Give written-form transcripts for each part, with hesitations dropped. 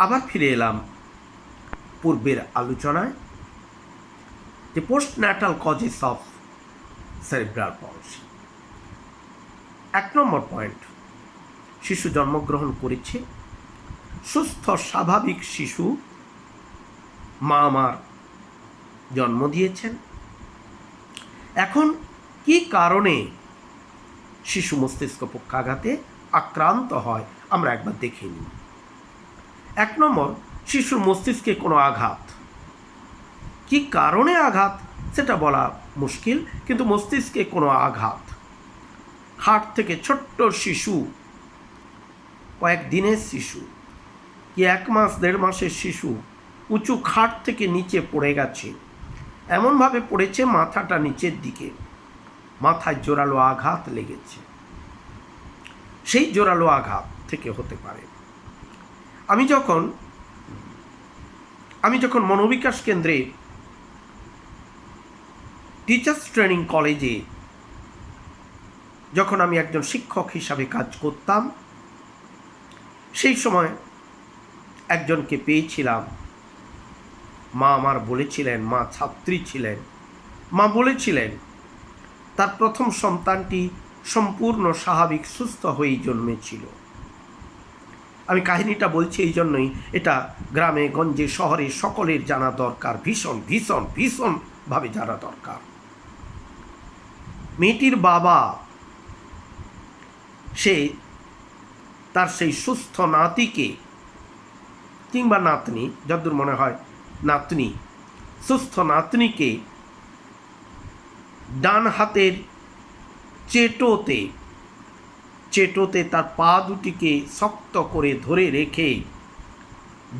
আবার ফিরে এলাম পূর্বের আলোচনায়, যে postnatal causes of cerebral palsy. 1 number point, শিশু জন্মগ্রহণ করেছে, সুস্থ স্বাভাবিক শিশু, মা আমার জন্ম দিয়েছেন। এখন কি কারণে শিশু মস্তিষ্ক পক্ষাঘাতে আক্রান্ত হয় আমরা একবার দেখে নিই। 1 নম্বর, শিশুর মস্তিষ্কে কোনো আঘাত। কি কারণে আঘাত সেটা বলা মুশকিল, কিন্তু মস্তিষ্কে কোনো আঘাত, খাট থেকে ছোট্ট শিশু, কয়েকদিনের শিশু কি 1 মাস 1.5 মাসের শিশু উঁচু খাট থেকে নিচে পড়ে গেছে, এমনভাবে পড়েছে মাথাটা নিচের দিকে, মাথায় জোরালো আঘাত লেগেছে, সেই জোরালো আঘাত থেকে হতে পারে। আমি যখন মনোবিকাশ কেন্দ্রে টিচার্স ট্রেনিং কলেজে যখন আমি একজন শিক্ষক হিসাবে কাজ করতাম, সেই সময় একজনকে পেয়েছিলাম। মা আমার বলেছিলেন, মা ছাত্রী ছিলেন, মা বলেছিলেন তার প্রথম সন্তানটি সম্পূর্ণ স্বাভাবিক সুস্থ হয়েই জন্মেছিল। আমি কাহিনীটা বলছি এই জন্যই, এটা গ্রামে গঞ্জে শহরে সকলের জানা দরকার, ভীষণ ভীষণ ভীষণভাবে জানা দরকার। মেয়েটির বাবা সে তার সেই সুস্থ নাতিকে কিংবা নাতনি, যতদূর মনে হয় নাতনি, সুস্থ নাতনিকে ডান হাতের চেটোতে তার পা দুটিকে শক্ত করে ধরে রেখে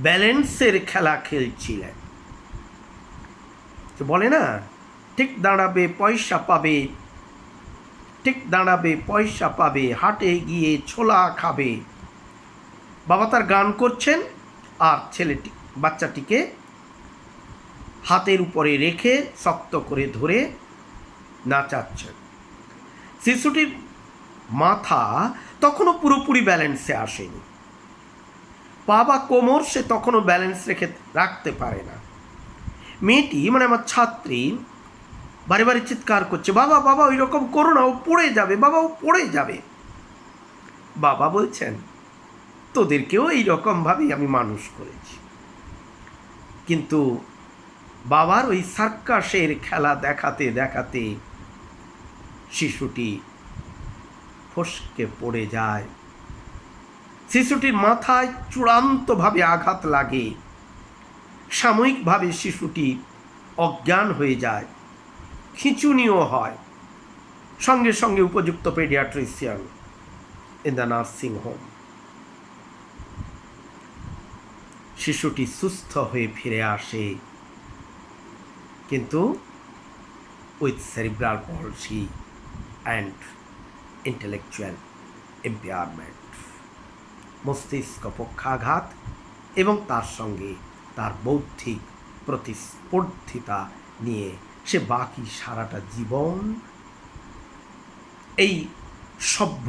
ব্যালেন্সের খেলা খেলছিলেন। বলে না, ঠিক দাঁড়াবে পয়সা পাবে, ঠিক দাঁড়াবে পয়সা পাবে, হাটে গিয়ে ছোলা খাবে। বাবা তার গান করছেন আর বাচ্চাটিকে হাতের উপরে রেখে শক্ত করে ধরে নাচাচ্ছেন। শিশুটির মাথা তখনও পুরোপুরি ব্যালেন্সে আসেনি, পা বা কোমর সে তখনও ব্যালেন্স রাখতে পারে না। মেয়েটি, মানে আমার ছাত্রী, বারে বারে চিৎকার করছে, বাবা বাবা ওই রকম করো না, ও পড়ে যাবে, বাবা ও পড়ে যাবে। বাবা বলছেন, তোদেরকেও এইরকমভাবেই আমি মানুষ করেছি। কিন্তু বাবার ওই সার্কাসের খেলা দেখাতে দেখাতে শিশুটি ফসকে পড়ে যায়। শিশুটির মাথায় চূড়ান্তভাবে আঘাত লাগে, সাময়িকভাবে শিশুটি অজ্ঞান হয়ে যায়, খিঁচুনিও হয়। সঙ্গে সঙ্গে উপযুক্ত paediatrician in the nursing home. শিশুটি সুস্থ হয়ে ফিরে আসে, কিন্তু with cerebral palsy and intellectual impairment, মস্তিষ্ক পক্ষাঘাত এবং তার সঙ্গে তার বৌদ্ধিক প্রতিস্পর্ধিতা নিয়ে সে বাকি সারাটা জীবন এই সভ্য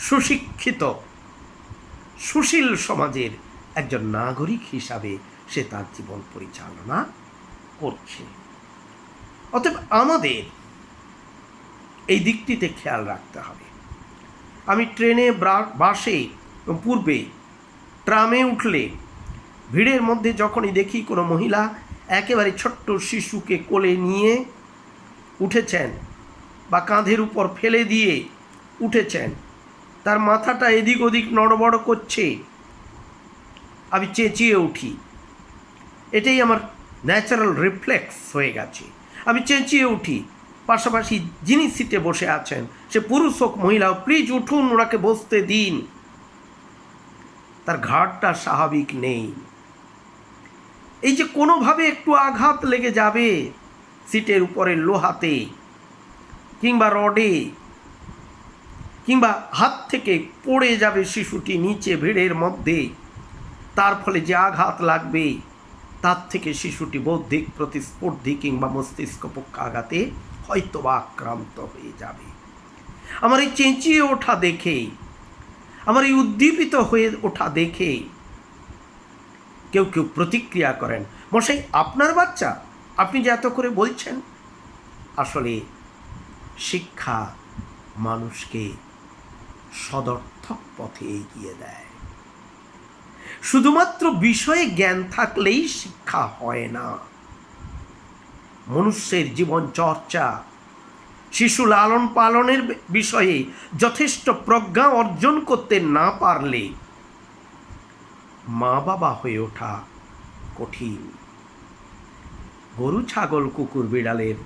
সুশিক্ষিত সুশীল সমাজের একজন নাগরিক হিসাবে সে তার জীবন পরিচালনা করছে। অতএব আমাদের এই দিকটিতে খেয়াল রাখতে হবে। আমি ট্রেনে, বাসে, পূর্বে ট্রামে উঠলে ভিড়ের মধ্যে যখনই দেখি কোনো মহিলা একেবারে ছোট্ট শিশুকে কোলে নিয়ে উঠেছেন বা কাঁধের উপর ফেলে দিয়ে উঠেছেন, তার মাথাটা এদিক ওদিক নড়বড় করছে, আমি চেঁচিয়ে উঠি। এটাই আমার ন্যাচারাল রিফ্লেক্স হয়ে গেছে, আমি চেঁচিয়ে উঠি। পাশাপাশি যিনি সিটে বসে আছেন, সে পুরুষ হোক মহিলা হোক, প্লিজ উঠুন, ওনাকে বসতে দিন। তার ঘাড়টা স্বাভাবিক নেই। এই যে কোনোভাবে একটু আঘাত লেগে যাবে সিটের উপরে লোহাতে কিংবা রডে, কিংবা হাত থেকে পড়ে যাবে শিশুটি নিচে ভিড়ের মধ্যে, তার ফলে যে আঘাত লাগবে তার থেকে শিশুটি বৌদ্ধিক প্রতিস্পর্ধী কিংবা মস্তিষ্ক পক্ষাঘাতে হয়তো বা আক্রান্ত হয়ে যাবে। আমার এই চেঁচিয়ে ওঠা দেখে, আমার এই উদ্দীপিত হয়ে ওঠা দেখে কেউ কেউ প্রতিক্রিয়া করেন, মশাই আপনার বাচ্চা, আপনি যে এত করে বলছেন। আসলে শিক্ষা মানুষকে সদর্থক পথে এগিয়ে দেয়। শুধুমাত্র বিষয়ে জ্ঞান থাকলেই শিক্ষা হয় না। মনুষ্যের জীবন চর্চা, শিশু লালন পালনের বিষয়ে যথেষ্ট প্রজ্ঞা অর্জন করতে না পারলে মা বাবা হয়ে ওঠা কঠিন। গরু ছাগল কুকুর বিড়ালের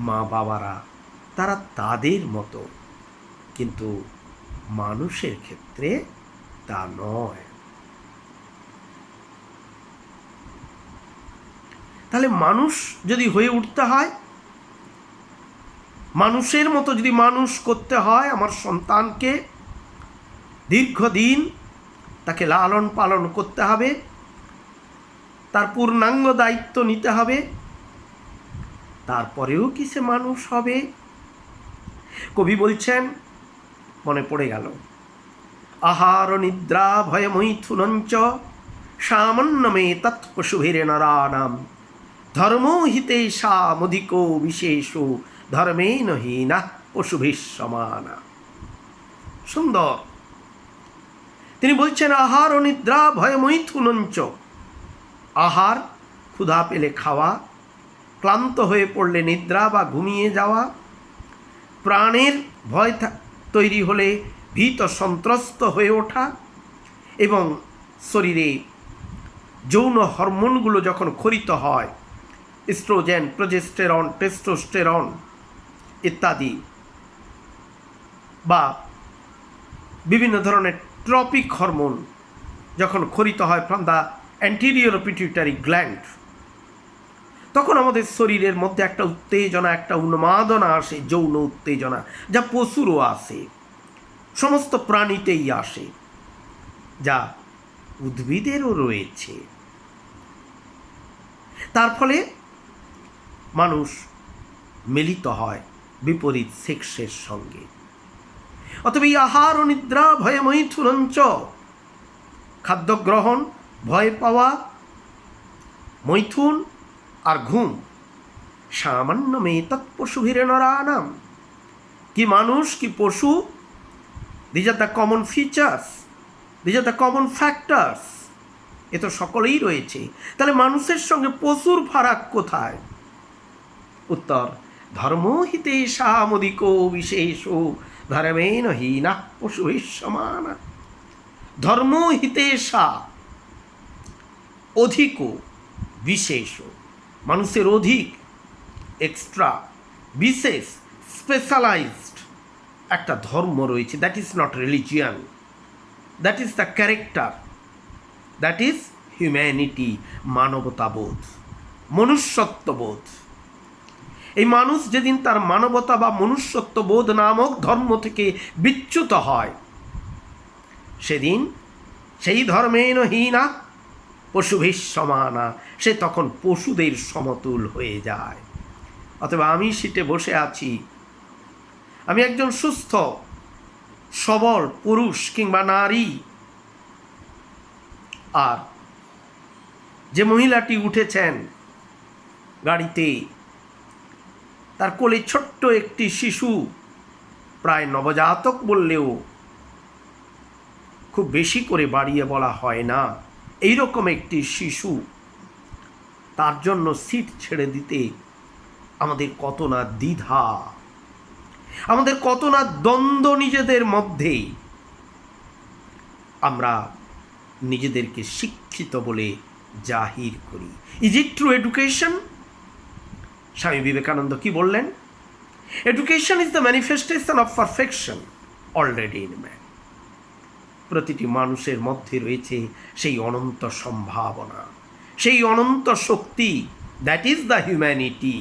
মা বাবারা তারা তাদের মতো, কিন্তু মানুষের ক্ষেত্রে তা নয়। তাহলে মানুষ যদি হয়ে উঠতে হয়, মানুষের মতো যদি মানুষ করতে হয়, আমার সন্তানকে দীর্ঘদিন তাকে লালন পালন করতে হবে, তার পূর্ণাঙ্গ দায়িত্ব নিতে হবে, তারপরেও কি সে মানুষ হবে? কবি বলছেন, মনে পড়ে গেল, আহার নিদ্রা ভয় মৈথুনঞ্চ সামান্যমে তৎপশুভিরে নরানাম ধর্ম হিতেশা মধিকো বিশেষ ধর্মেন হীনা পশুভির সমানা। সুন্দর। তিনি বলছেন, আহার ও নিদ্রা ভয় মৈথুনঞ্চ। আহার, ক্ষুধা পেলে খাওয়া, ক্লান্ত হয়ে পড়লে নিদ্রা বা ঘুমিয়ে যাওয়া, প্রাণের ভয় তৈরি হলে ভীত সন্ত্রস্ত হয়ে ওঠা, এবং শরীরে যৌন হরমোনগুলো যখন ক্ষরিত হয়, এস্ট্রোজেন, প্রোজেস্টেরন, টেস্টোস্টেরন ইত্যাদি, বা বিভিন্ন ধরনের ট্রপিক হরমোন যখন ক্ষরিত হয় from the anterior pituitary gland, তখন আমাদের শরীরের মধ্যে একটা উত্তেজনা, একটা উন্মাদনা আসে, যৌন উত্তেজনা, যা পশুরও আসে, সমস্ত প্রাণীতেই আসে, যা উদ্ভিদেরও রয়েছে। তার ফলে মানুষ মিলিত হয় বিপরীত সেক্সের সঙ্গে। অতএব এই আহার ও নিদ্রা ভয়ে মৈথুনঞ্চ, খাদ্য গ্রহণ, ভয় পাওয়া, মৈথুন আর ঘুম, সামান্য মে তৎপশুভিরে নরানাম, কি মানুষ কি পশু, these are the common features, these are the common factors, এ তো সকলেই রয়েছে। তাহলে মানুষের সঙ্গে পশুর ফারাক কোথায়? উত্তর, ধর্ম হিতেশা মধিকো বিশেষ ধর্মেন হীনা পশুভির সমানা। ধর্ম হিতেশা, অধিক, বিশেষ, মানুষের অধিক, এক্সট্রা, বিশেষ, স্পেশালাইজড একটা ধর্ম রয়েছে। That is not religion, that is the character, that is humanity, মানবতাবোধ, মনুষ্যত্ববোধ। এই মানুষ যেদিন তার মানবতা বা মনুষ্যত্ববোধ নামক ধর্ম থেকে বিচ্যুত হয়, সেদিন সেই ধর্মেন হীনা পশুভির সমানা, সে তখন পশুদের সমতুল হয়ে যায়। অথবা আমি সিটে বসে আছি, আমি একজন সুস্থ সবল পুরুষ কিংবা নারী, আর যে মহিলাটি উঠেছেন গাড়িতে, তার কোলে ছোট্ট একটি শিশু, প্রায় নবজাতক বললেও খুব বেশি করে বাড়িয়ে বলা হয় না, এইরকম একটি শিশু, তার জন্য সিট ছেড়ে দিতে আমাদের কত না দ্বিধা, আমাদের কত না দ্বন্দ্ব নিজেদের মধ্যে। আমরা নিজেদেরকে শিক্ষিত বলে জাহির করি। Is it true education? Swami Vivekananda কি বললেন? Education is the manifestation of perfection already in man. প্রতিটি মানুষের মধ্যে রয়েছে সেই অনন্ত সম্ভাবনা, সেই অনন্ত শক্তি, দ্যাট ইজ দ্য হিউম্যানিটি,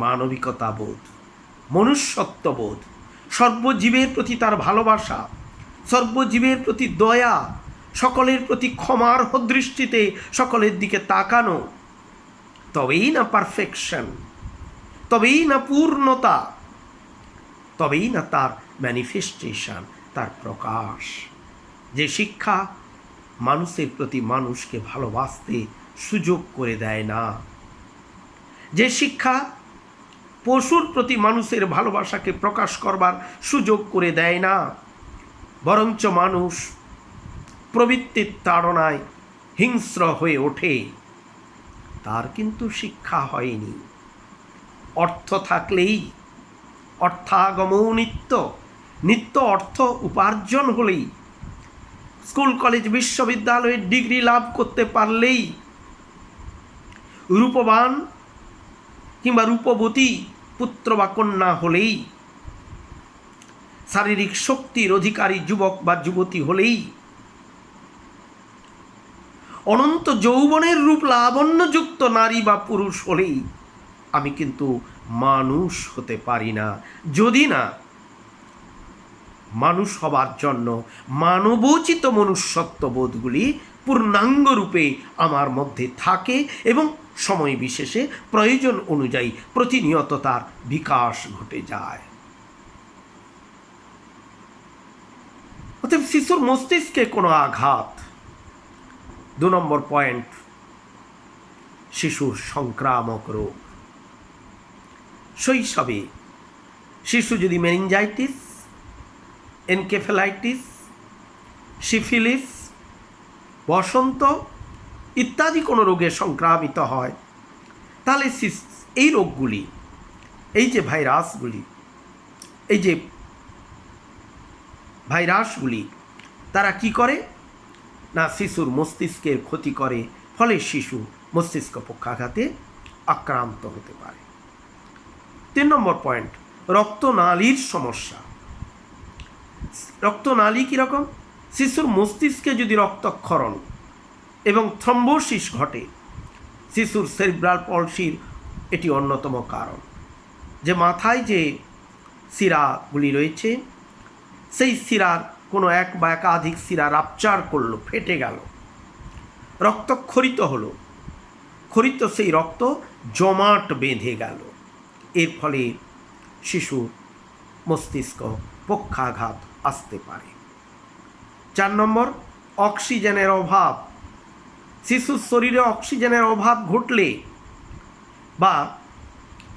মানবিকতাবোধ, মনুষ্যত্ববোধ, সর্বজীবের প্রতি তার ভালোবাসা, সর্বজীবের প্রতি দয়া, সকলের প্রতি ক্ষমার দৃষ্টিতে সকলের দিকে তাকানো। তবেই না পারফেকশন, তবেই না পূর্ণতা, তবেই না তার ম্যানিফেস্টেশন, তার প্রকাশ। যে শিক্ষা মানুষের প্রতি মানুষকে ভালোবাসতে সুযোগ করে দেয় না। যে শিক্ষা পশুর প্রতি মানুষের ভালোবাসাকে প্রকাশ করবার সুযোগ করে দেয় না, বরঞ্চ মানুষ প্রবৃত্তির তাড়নায় হিংস্র হয়ে ওঠে, তার কিন্তু শিক্ষা হয়নি। অর্থ থাকলেই, অর্থাগমও নিত্য, নিত্য অর্থ উপার্জন হলেই, স্কুল কলেজ বিশ্ববিদ্যালয়ের ডিগ্রি লাভ করতে পারলেই, রূপবান কিংবা রূপবতী পুত্র বা কন্যা হলেই, শারীরিক শক্তির অধিকারী যুবক বা যুবতী হলেই, অনন্ত যৌবনের রূপ লাবণ্যযুক্ত নারী বা পুরুষ হলেই আমি কিন্তু মানুষ হতে পারি না, যদি না মানুষ হবার জন্য মানবোচিত মনুষ্যত্ববোধগুলি পূর্ণাঙ্গ রূপে আমার মধ্যে থাকে এবং সময় বিশেষে প্রয়োজন অনুযায়ী প্রতিনিয়ত তার বিকাশ ঘটে যায়। অতএব শিশুর মস্তিষ্কে কোনো আঘাত। 2 নম্বর পয়েন্ট, শিশুর সংক্রামক রোগ। শৈশবে শিশু যদি মেনিনজাইটিস, এনকেফেলাইটিস, সিফিলিস, বসন্ত ইত্যাদি কোনো রোগে সংক্রামিত হয়, তাহলে এই রোগগুলি, এই যে ভাইরাসগুলি তারা কি করে না, শিশুর মস্তিষ্কের ক্ষতি করে, ফলে শিশু মস্তিষ্ক পক্ষাঘাতে আক্রান্ত হতে পারে। 3 নম্বর পয়েন্ট, রক্তনালীর সমস্যা। রক্তনালী কীরকম? শিশুর মস্তিষ্কে যদি রক্তক্ষরণ এবং থ্রম্বোসিস ঘটে, শিশুর সেরিব্রাল পলসির এটি অন্যতম কারণ। যে মাথায় যে শিরাগুলি রয়েছে, সেই শিরার কোনো এক বা একাধিক শিরা রাপচার করলো, ফেটে গেল, রক্তক্ষরিত হলো, ক্ষরিত সেই রক্ত জমাট বেঁধে গেল, এর ফলে শিশুর মস্তিষ্ক পক্ষাঘাত আসতে পারে। 4 নম্বর, অক্সিজেনের অভাব। শিশুর শরীরে অক্সিজেনের অভাব ঘটলে বা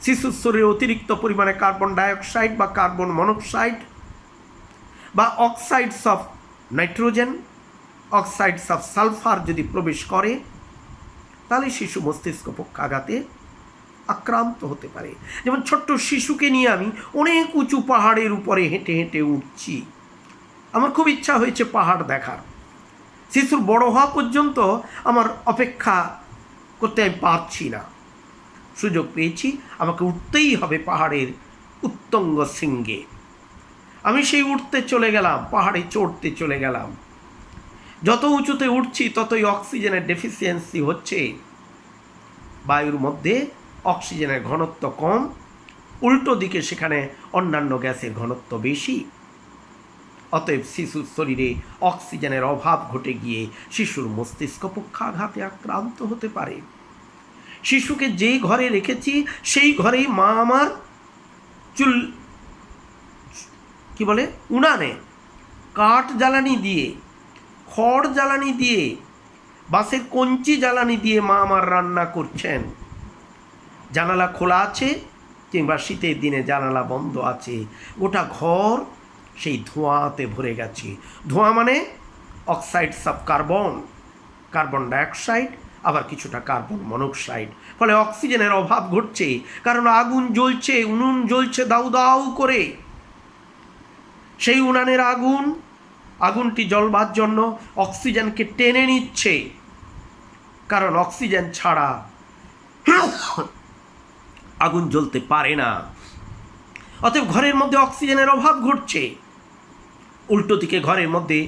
শিশুর শরীরে অতিরিক্ত পরিমাণে কার্বন ডাইঅক্সাইড বা কার্বন মনোক্সাইড বা oxides of nitrogen, oxides of sulphur যদি প্রবেশ করে, তাহলে শিশু মস্তিষ্ক পক্ষাঘাতে আক্রান্ত হতে পারে। যেমন ছোট্ট শিশুকে নিয়ে আমি অনেক উঁচু পাহাড়ের উপরে হেঁটে হেঁটে উঠছি, আমার খুব ইচ্ছা হয়েছে পাহাড় দেখার। শিশুর বড় হওয়া পর্যন্ত আমার অপেক্ষা করতে আমি পারছি না, সুযোগ পেয়েছি, আমাকে উঠতেই হবে পাহাড়ের উত্তুঙ্গ শৃঙ্গে। আমি সেই উঠতে চলে গেলাম, পাহাড়ে চড়তে চলে গেলাম। যত উঁচুতে উঠছি ততই অক্সিজেনের ডেফিসিয়েন্সি হচ্ছে, বায়ুর মধ্যে অক্সিজেনের ঘনত্ব কম, উল্টো দিকে সেখানে অন্যান্য গ্যাসের ঘনত্ব বেশি। অতএব শিশুর শরীরে অক্সিজেনের অভাব ঘটে গিয়ে শিশুর মস্তিষ্ক পক্ষাঘাতে আক্রান্ত হতে পারে। শিশুকে যেই ঘরে রেখেছি সেই ঘরেই মা আমার উনানে কাঠ জ্বালানি দিয়ে, খড় জ্বালানি দিয়ে, বাঁশের কঞ্চি জ্বালানি দিয়ে মা আমার রান্না করছেন। জানালা খোলা আছে কিংবা শীতের দিনে জানালা বন্ধ আছে, গোটা ঘর সেই ধোঁয়াতে ভরে গেছে। ধোঁয়া মানে oxides of carbon, carbon dioxide, আবার কিছুটা কার্বন মনোক্সাইড। ফলে অক্সিজেনের অভাব ঘটছে, কারণ আগুন জ্বলছে, উনুন জ্বলছে দাউ দাউ করে। সেই উনানের আগুনটি জ্বলবার জন্য অক্সিজেনকে টেনে নিচ্ছে, কারণ অক্সিজেন ছাড়া আগুন জ্বলতে পারে না। অতএব ঘরের মধ্যে অক্সিজেনের অভাব ঘটছে, উল্টো দিকে ঘরের মধ্যে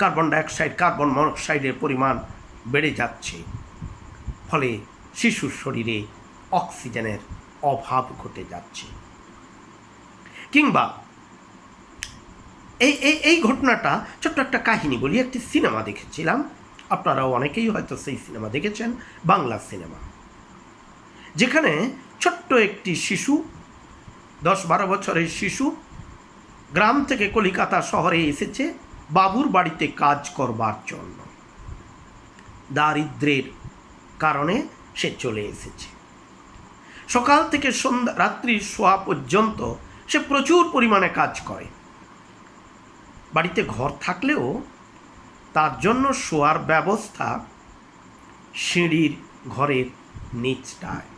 কার্বন ডাইঅক্সাইড, কার্বন মনোক্সাইডের পরিমাণ বেড়ে যাচ্ছে, ফলে শিশুর শরীরে অক্সিজেনের অভাব ঘটে যাচ্ছে। কিংবা এই ঘটনাটা ছোট্ট একটা কাহিনী বলি। একটি সিনেমা দেখেছিলাম, আপনারাও অনেকেই হয়তো সেই সিনেমা দেখেছেন, বাংলা সিনেমা, যেখানে ছোট্ট একটি শিশু, 10-12 বছরের শিশু, গ্রাম থেকে কলিকাতা শহরে এসেছে বাবুর বাড়িতে কাজ করবার জন্য। দারিদ্র্যের কারণে সে চলে এসেছে। সকাল থেকে সন্ধ্যা রাত্রি শোয়া পর্যন্ত সে প্রচুর পরিমাণে কাজ করে। বাড়িতে ঘর থাকলেও তার জন্য শোয়ার ব্যবস্থা সিঁড়ির ঘরের নিচটায়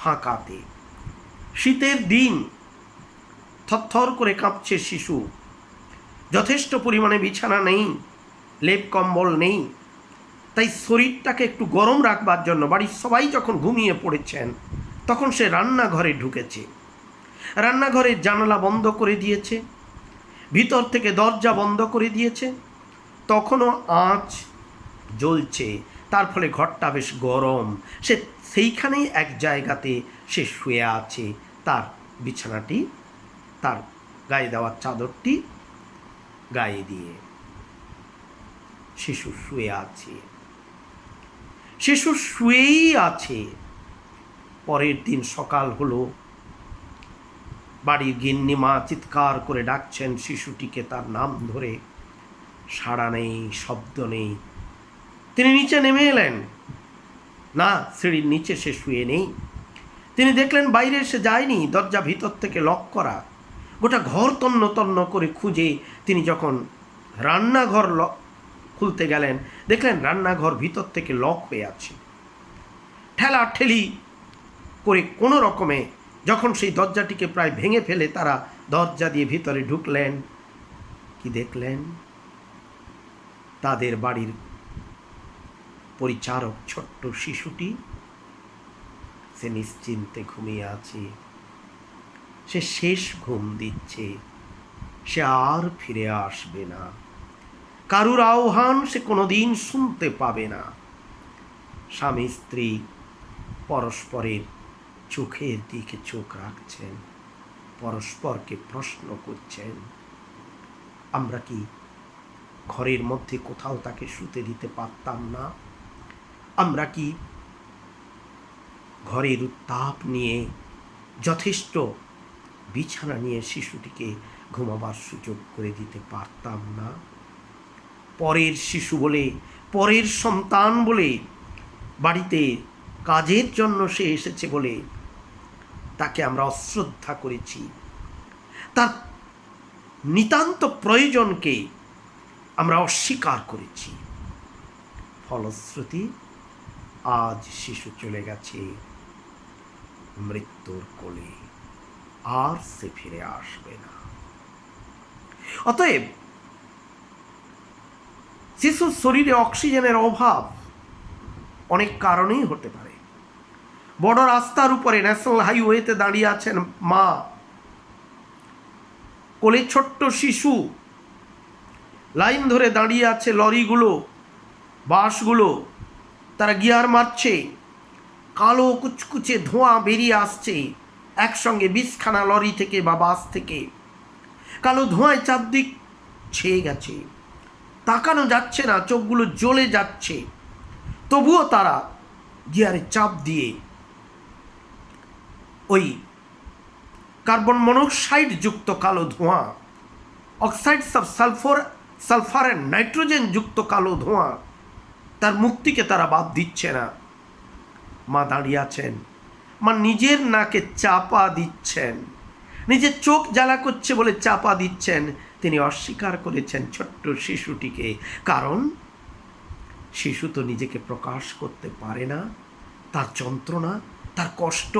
ফাঁকাতে। শীতের দিন থরথর করে কাঁপছে শিশু। যথেষ্ট পরিমাণে বিছানা নেই, লেপ কম্বল নেই, তাই শরীরটাকে একটু গরম রাখবার জন্য বাড়ির সবাই যখন ঘুমিয়ে পড়েছেন তখন সে রান্নাঘরে ঢুকেছে। রান্নাঘরের জানালা বন্ধ করে দিয়েছে, ভিতর থেকে দরজা বন্ধ করে দিয়েছে। তখনও আঁচ জ্বলছে, তার ফলে ঘরটা বেশ গরম। সে সেইখানেই এক জায়গাতে সে শুয়ে আছে। তার বিছানাটি, তার গায়ে দেওয়ার চাদরটি গায়ে দিয়ে শিশু শুয়ে আছে। শিশু শুয়েই আছে। পরের দিন সকাল হলো, বাড়ির গিন্নিমা চিৎকার করে ডাকছেন শিশুটিকে তার নাম ধরে। সাড়া নেই, শব্দ নেই। তিনি নিচে নেমে এলেন, না, সিঁড়ির নিচে সে শুয়ে নেই। তিনি দেখলেন বাইরে সে যায়নি, দরজা ভিতর থেকে লক করা। গোটা ঘর তন্ন তন্ন করে খুঁজে তিনি যখন রান্নাঘর খুলতে গেলেন, দেখলেন রান্নাঘর ভিতর থেকে লক হয়ে আছে। ঠেলা ঠেলি করে কোনো রকমে যখন সেই দরজাটিকে প্রায় ভেঙে ফেলে তারা দরজা দিয়ে ভিতরে ঢুকলেন, কি দেখলেন? তাদের বাড়ির পরিচারক ছোট্ট শিশুটি সে নিশ্চিন্তে ঘুমিয়ে আছে। সে শেষ ঘুম দিচ্ছে। সে আর ফিরে আসবে না। কারুর আহ্বান সে কোনোদিন শুনতে পাবে না। স্বামী স্ত্রী পরস্পরের চোখের দিকে চোখ রাখছেন, পরস্পরকে প্রশ্ন করছেন, আমরা কি ঘরের মধ্যে কোথাও তাকে শুতে দিতে পারতাম না? আমরা কি ঘরের উত্তাপ নিয়ে যথেষ্ট বিছানা নিয়ে শিশুটিকে ঘুমাবার সুযোগ করে দিতে পারতাম না? পরের শিশু বলে, পরের সন্তান বলে, বাড়িতে কাজের জন্য সে এসেছে বলে তাকে আমরা অশ্রদ্ধা করেছি। তার নিতান্ত প্রয়োজনকে আমরা অস্বীকার করেছি। ফলশ্রুতি আজ শিশু চলে গেছে মৃত্যুর কোলে, আর সে ফিরে আসবে না। অতএব শিশুর শরীরে অক্সিজেনের অভাব অনেক কারণেই হতে পারে। বড় রাস্তার উপরে ন্যাশনাল হাইওয়েতে দাঁড়িয়ে আছেন মা, কোলে ছোট্ট শিশু, লাইন ধরে দাঁড়িয়ে আছে লরিগুলো, বাসগুলো, তারা গিয়ার মারছে, কালো কুচকুচে ধোঁয়া বেরিয়ে আসছে একসঙ্গে 20খানা লরি থেকে বা বাস থেকে। কালো ধোঁয়ায় চারদিক ছেয়ে গেছে, তাকানো যাচ্ছে না, চোখগুলো জ্বলে যাচ্ছে। তবুও তারা গিয়ারে চাপ দিয়ে ওই কার্বন মনোক্সাইড যুক্ত কালো ধোঁয়া, oxides of sulphur and nitrogen যুক্ত কালো ধোঁয়া, তার মুক্তিকে তারা বাদ দিচ্ছে না। মা দাঁড়িয়ে আছেন, মা নিজের নাকে চাপা দিচ্ছেন, নিজের চোখ জ্বালা করছে বলে চাপা দিচ্ছেন। তিনি অস্বীকার করেছেন ছোট্ট শিশুটিকে, কারণ শিশু তো নিজেকে প্রকাশ করতে পারে না। তার যন্ত্রণা, তার কষ্ট,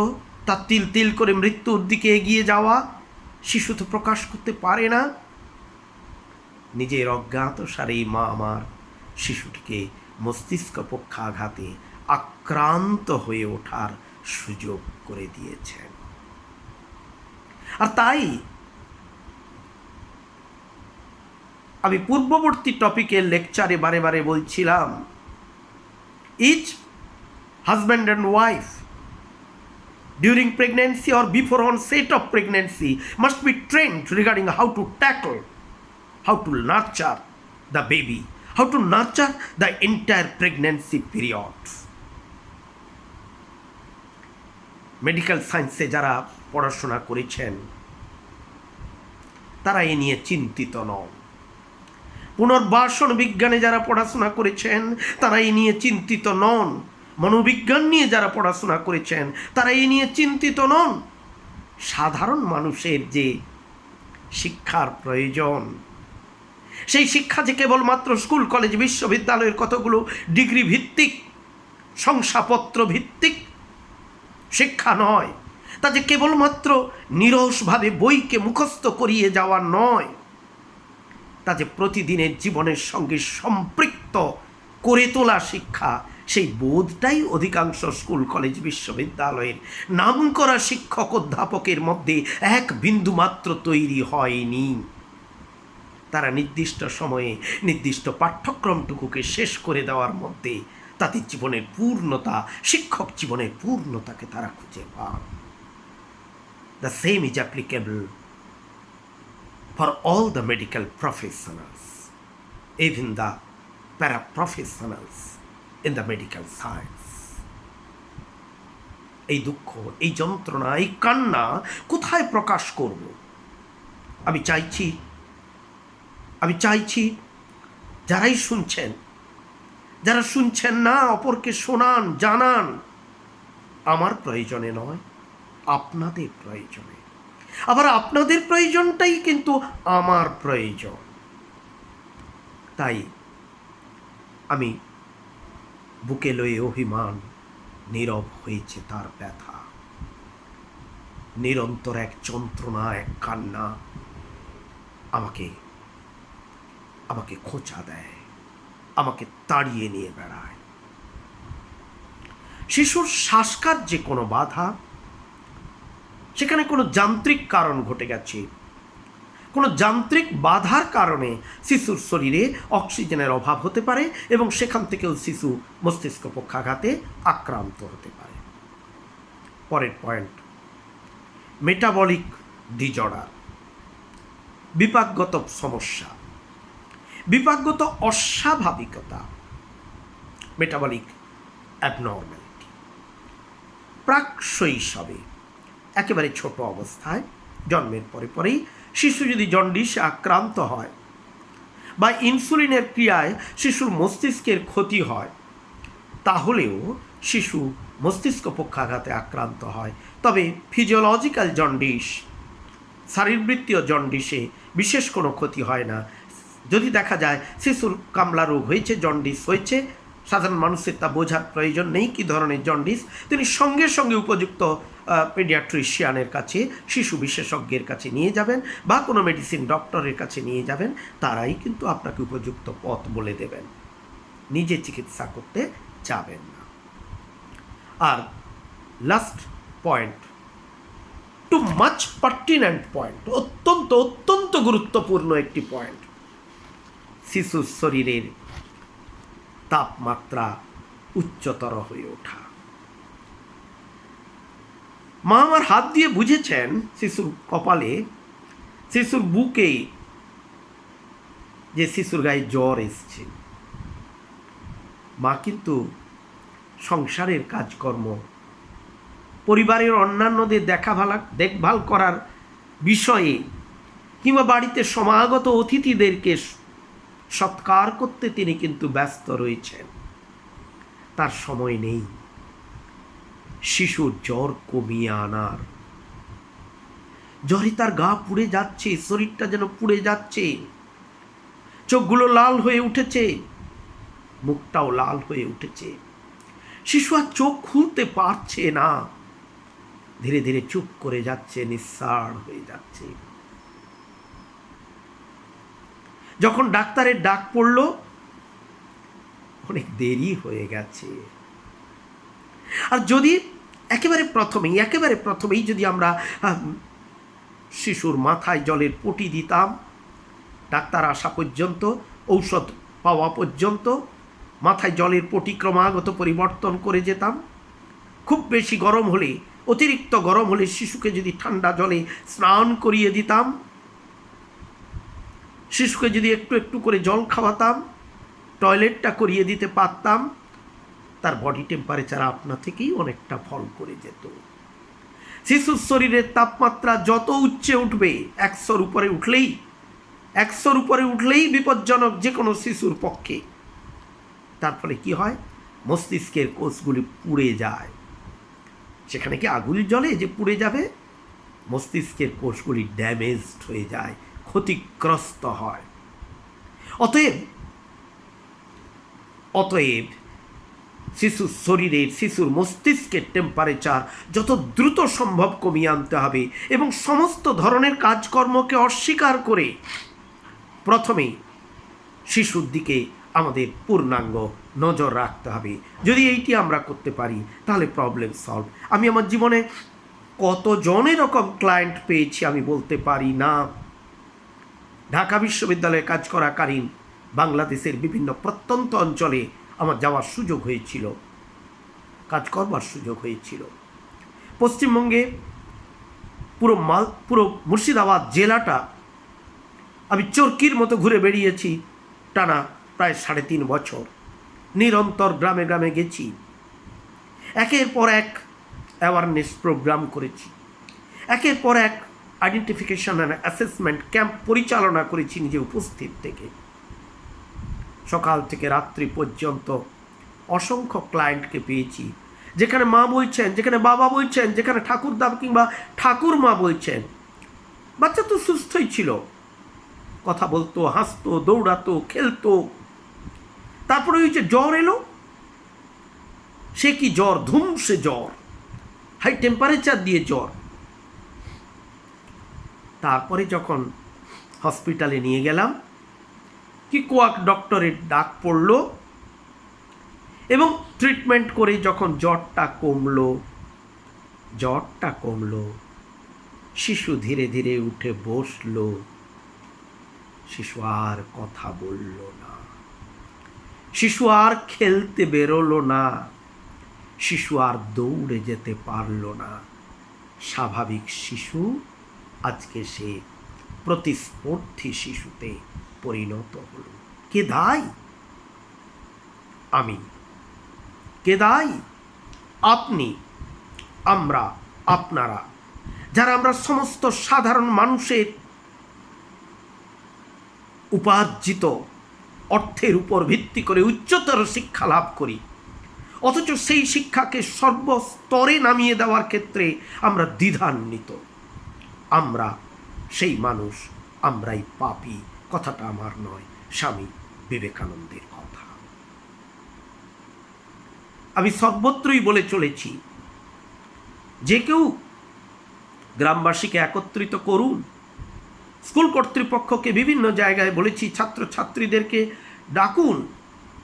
তার তিল তিল করে মৃত্যুর দিকে এগিয়ে যাওয়া শিশু তো প্রকাশ করতে পারে না। নিজের অজ্ঞাত সারেই মা আমার শিশুটিকে মস্তিষ্ক পক্ষাঘাতে আক্রান্ত হয়ে ওঠার সুযোগ করে দিয়েছেন। আর তাই আমি পূর্ববর্তী টপিকের লেকচারে বারে বারে বলছিলাম, each husband and wife during pregnancy or before onset of pregnancy must be trained regarding how to tackle, how to nurture the baby, how to nurture the entire pregnancy period. Medical সায়েন্সে যারা পড়াশোনা করেছেন তারা এ নিয়ে চিন্তিত নন। পুনর্বাসন বিজ্ঞানে যারা পড়াশোনা করেছেন তারা এই নিয়ে চিন্তিত নন, মনোবিজ্ঞান নিয়ে যারা পড়াশোনা করেছেন তারা এই নিয়ে চিন্তিত নন। সাধারণ মানুষের যে শিক্ষার প্রয়োজন, সেই শিক্ষা যে কেবলমাত্র স্কুল কলেজ বিশ্ববিদ্যালয়ের কতগুলো ডিগ্রি ভিত্তিক শংসাপত্র ভিত্তিক শিক্ষা নয়, তা যে কেবলমাত্র নিরসভাবে বইকে মুখস্থ করিয়ে যাওয়া নয়, তা যে প্রতিদিনের জীবনের সঙ্গে সম্পৃক্ত করে তোলা শিক্ষা, সেই বোধটাই অধিকাংশ স্কুল কলেজ বিশ্ববিদ্যালয়ের নামকরা শিক্ষক অধ্যাপকের মধ্যে এক বিন্দু মাত্র তৈরি হয়নি। তারা নির্দিষ্ট সময়ে নির্দিষ্ট পাঠ্যক্রমটুকুকে শেষ করে দেওয়ার মধ্যে তাদের জীবনের পূর্ণতা, শিক্ষক জীবনের পূর্ণতাকে তারা খুঁজে পান। The same is applicable for all the medical professionals, even the paraprofessionals in the medical science. এই দুঃখ, এই যন্ত্রণা, এই কান্না কোথায় প্রকাশ করব? আমি চাইছি যারাই শুনছেন, যারা শুনছেন না, অপরকে শোনান, জানান। আমার প্রয়োজনে নয়, আপনাদের প্রয়োজনে। আবার আপনাদের প্রয়োজনটাই কিন্তু আমার প্রয়োজন। তাই আমি বুকে লয়ে অভিমান, নীরব হয়েছে তার ব্যথা, নিরন্তর এক যন্ত্রণা, এক কান্না আমাকে খোঁচা দেয়, আমাকে তাড়িয়ে নিয়ে বেড়ায়। শিশুর শ্বাসকার্যে কোনো বাধা, সেখানে কোনো যান্ত্রিক কারণ ঘটে গেছে, কোনো যান্ত্রিক বাধার কারণে শিশুর শরীরে অক্সিজেনের অভাব হতে পারে এবং সেখান থেকেও শিশু মস্তিষ্ক পক্ষাঘাতে আক্রান্ত হতে পারে। পরের পয়েন্ট, মেটাবলিক ডিজর্ডার, বিপাকগত সমস্যা, বিপাকগত অস্বাভাবিকতা, মেটাবলিক অ্যাবনর্ম্যালিটি। প্রাক শৈশবে, একেবারে ছোট অবস্থায়, জন্মের পরেই শিশু যদি জন্ডিসে আক্রান্ত হয় বা ইনসুলিনের ক্রিয়ায় শিশুর মস্তিষ্কের ক্ষতি হয়, তাহলেও শিশু মস্তিষ্ক পক্ষাঘাতে আক্রান্ত হয়। তবে ফিজিওলজিক্যাল জন্ডিস, শারীরবৃত্তীয় জন্ডিসে বিশেষ কোনো ক্ষতি হয় না। যদি দেখা যায় শিশুর কামলা রোগ হয়েছে, জন্ডিস হয়েছে, সাধারণ মানুষের তা বোঝার প্রয়োজন নেই কী ধরনের জন্ডিস, তিনি সঙ্গে সঙ্গে উপযুক্ত পেডিয়াট্রিশিয়ানের কাছে, শিশু বিশেষজ্ঞের কাছে নিয়ে যাবেন বা কোনো মেডিসিন ডক্টরের কাছে নিয়ে যাবেন। তারাই কিন্তু আপনাকে উপযুক্ত পথ বলে দেবেন, নিজে চিকিৎসা করতে যাবেন না। আর last point, too much pertinent point, অত্যন্ত গুরুত্বপূর্ণ একটি পয়েন্ট, শিশুর শরীরের তাপমাত্রা উচ্চতর হয়ে ওঠা। মা আমার হাত দিয়ে বুঝেছেন শিশুর কপালে, শিশুর বুকে, যে শিশুর গায়ে জ্বর এসছে। মা কিন্তু সংসারের কাজকর্ম, পরিবারের অন্যান্যদের দেখভাল করার বিষয়ে কিংবা বাড়িতে সমাগত অতিথিদেরকে সৎকার করতে তিনি কিন্তু ব্যস্ত রয়েছেন, তার সময় নেই শিশুর জ্বর কমিয়ে আনার। জ্বরে তার গা পুড়ে যাচ্ছে, শরীরটা যেন পুড়ে যাচ্ছে, চোখগুলো লাল হয়ে উঠেছে, মুখটাও লাল হয়ে উঠেছে। শিশু আর চোখ খুলতে পারছে না, ধীরে ধীরে চুপ করে যাচ্ছে, নিঃশ্বাস হয়ে যাচ্ছে। যখন ডাক্তারের ডাক পড়ল, অনেক দেরি হয়ে গেছে। আর যদি একেবারে প্রথমেই যদি আমরা শিশুর মাথায় জলের পটি দিতাম, ডাক্তার আসা পর্যন্ত, ঔষধ পাওয়া পর্যন্ত মাথায় জলের পটি ক্রমাগত পরিবর্তন করে যেতাম, খুব বেশি গরম হলে, অতিরিক্ত গরম হলে শিশুকে যদি ঠান্ডা জলে স্নান করিয়ে দিতাম, শিশুকে যদি একটু একটু করে জল খাওয়াতাম, টয়লেটটা করিয়ে দিতে পারতাম, তার বডি টেম্পারেচার আপনা থেকেই অনেকটা ফল করে যেত। শিশুর শরীরের তাপমাত্রা যত উচ্চে উঠবে, 100-র উপরে উঠলেই 100-র উপরে উঠলেই বিপজ্জনক যে কোনো শিশুর পক্ষে। তার ফলে কী হয়, মস্তিষ্কের কোষগুলি পুড়ে যায়। সেখানে কি আগুন জ্বলে যে পুড়ে যাবে? মস্তিষ্কের কোষগুলি ড্যামেজড হয়ে যায়, ক্ষতিগ্রস্ত হয়। অতএব শিশুর শরীরের, শিশুর মস্তিষ্কের টেম্পারেচার যত দ্রুত সম্ভব কমিয়ে আনতে হবে এবং সমস্ত ধরনের কাজকর্মকে অস্বীকার করে প্রথমে শিশুর দিকে আমাদের পূর্ণাঙ্গ নজর রাখতে হবে। যদি এইটি আমরা করতে পারি তাহলে প্রবলেম সলভ। আমি আমার জীবনে কতজন এরকম ক্লায়েন্ট পেয়েছি আমি বলতে পারি না। ঢাকা বিশ্ববিদ্যালয়ে কাজ করাকালীন বাংলাদেশের বিভিন্ন প্রত্যন্ত অঞ্চলে আমার যাওয়ার সুযোগ হয়েছিল, কাজ করবার সুযোগ হয়েছিল। পশ্চিমবঙ্গে পুরো মুর্শিদাবাদ জেলাটা আমি চরকির মতো ঘুরে বেরিয়েছি টানা প্রায় 3.5 বছর। নিরন্তর গ্রামে গ্রামে গেছি, একের পর এক অ্যাওয়ারনেস প্রোগ্রাম করেছি, একের পর এক আইডেন্টিফিকেশন অ্যান্ড অ্যাসেসমেন্ট ক্যাম্প পরিচালনা করেছি নিজে উপস্থিত থেকে। সকাল থেকে রাত্রি পর্যন্ত অসংখ্য ক্লায়েন্টকে পেয়েছি, যেখানে মা বলছেন, যেখানে বাবা বলছেন, যেখানে ঠাকুরদা কিংবা ঠাকুরমা বলছেন বাচ্চা তো সুস্থই ছিল, কথা বলতো, হাসতো, দৌড়াতো, খেলতো, তারপরে ওই যে জ্বর এলো, সে কি জ্বর, ধুমসে জ্বর, হাই টেম্পারেচার দিয়ে জ্বর। তারপরে যখন হসপিটালে নিয়ে গেলাম, কি কোয়াক ডক্টরের ডাক পড়লো এবং ট্রিটমেন্ট করে যখন জ্বরটা কমলো, শিশু ধীরে ধীরে উঠে বসলো। শিশু আর কথা বলল না, শিশু আর খেলতে বেরোলো না, শিশু আর দৌড়ে যেতে পারল না। স্বাভাবিক শিশু আজকে সে প্রতিস্পর্ধী শিশুতে পরিণত হল। কে দায়ী? আমি। কে দায়ী? আপনি, আমরা, আপনারা, যারা আমরা সমস্ত সাধারণ মানুষের উপার্জিত অর্থের উপর ভিত্তি করে উচ্চতর শিক্ষা লাভ করি, অথচ সেই শিক্ষাকে সর্বস্তরে নামিয়ে দেওয়ার ক্ষেত্রে আমরা দ্বিধান্বিত। আমরা সেই মানুষ, আমরাই পাপী। কথাটা আমার নয়, স্বামী বিবেকানন্দের কথা। আমি সর্বত্রই বলে চলেছি, যে কেউ গ্রামবাসীকে একত্রিত করুন। স্কুল কর্তৃপক্ষকে বিভিন্ন জায়গায় বলেছি, ছাত্রছাত্রীদেরকে ডাকুন,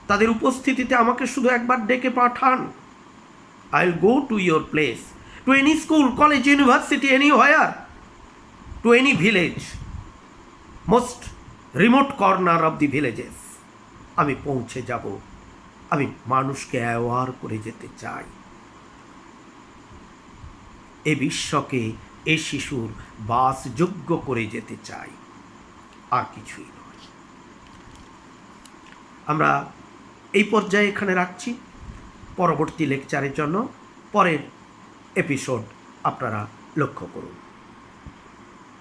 তাদের উপস্থিতিতে আমাকে শুধু একবার ডেকে পাঠান। I will go to your place, to any school, college, university, anywhere, to any village, most remote corner of the villages. আমি পৌঁছে যাব। আমি মানুষকে অ্যাওয়ার করে যেতে চাই। এ বিশ্বকে এ শিশুর বাসযোগ্য করে যেতে চাই, আর কিছুই নয়। আমরা এই পর্যায়ে এখানে রাখছি। পরবর্তী লেকচারের জন্য পরের এপিসোড আপনারা লক্ষ্য করুন।